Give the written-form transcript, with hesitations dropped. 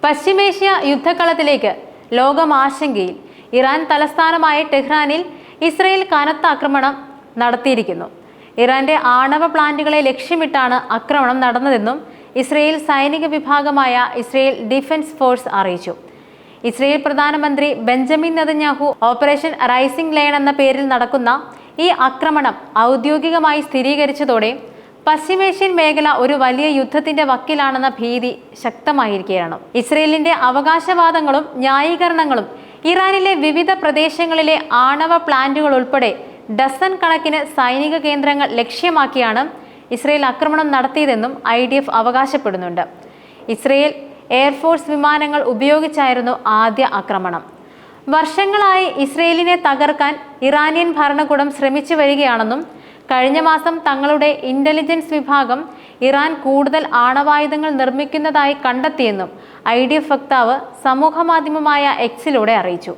പശ്ചിമേഷ്യ യുദ്ധക്കളത്തിലേക്ക് ലോകം ആശങ്കയിൽ. ഇറാൻ തലസ്ഥാനമായ ടെഹ്റാനിൽ ഇസ്രയേൽ കനത്ത ആക്രമണം നടത്തിയിരിക്കുന്നു. ഇറാന്റെ ആണവ പ്ലാന്റുകളെ ലക്ഷ്യമിട്ടാണ് ആക്രമണം നടന്നതെന്നും ഇസ്രയേൽ സൈനിക വിഭാഗമായ ഇസ്രയേൽ ഡിഫൻസ് ഫോഴ്സ് അറിയിച്ചു. ഇസ്രയേൽ പ്രധാനമന്ത്രി Benjamin Netanyahu operation rising lion എന്ന പേരിൽ നടക്കുന്ന ഈ ആക്രമണം ഔദ്യോഗികമായി സ്ഥിരീകരിച്ചതോടെ പശ്ചിമേഷ്യൻ മേഖല ഒരു വലിയ യുദ്ധത്തിന്റെ വക്കിലാണെന്ന ഭീതി ശക്തമായിരിക്കുകയാണ്. ഇസ്രയേലിന്റെ അവകാശവാദങ്ങളും ന്യായീകരണങ്ങളും ഇറാനിലെ വിവിധ പ്രദേശങ്ങളിലെ ആണവ പ്ലാന്റുകൾ ഉൾപ്പെടെ ഡസൻ കണക്കിന് സൈനിക കേന്ദ്രങ്ങൾ ലക്ഷ്യമാക്കിയാണ് ഇസ്രയേൽ ആക്രമണം നടത്തിയതെന്നും IDF അവകാശപ്പെടുന്നുണ്ട്. ഇസ്രയേൽ എയർഫോഴ്സ് വിമാനങ്ങൾ ഉപയോഗിച്ചായിരുന്നു ആദ്യ ആക്രമണം. വർഷങ്ങളായി ഇസ്രയേലിനെ തകർക്കാൻ ഇറാനിയൻ ഭരണകൂടം ശ്രമിച്ചു വരികയാണെന്നും കഴിഞ്ഞ മാസം തങ്ങളുടെ ഇന്റലിജൻസ് വിഭാഗം ഇറാൻ കൂടുതൽ ആണവായുധങ്ങൾ നിർമ്മിക്കുന്നതായി കണ്ടെത്തിയെന്നും IDF വക്താവ് സമൂഹമാധ്യമമായ Xലൂടെ അറിയിച്ചു.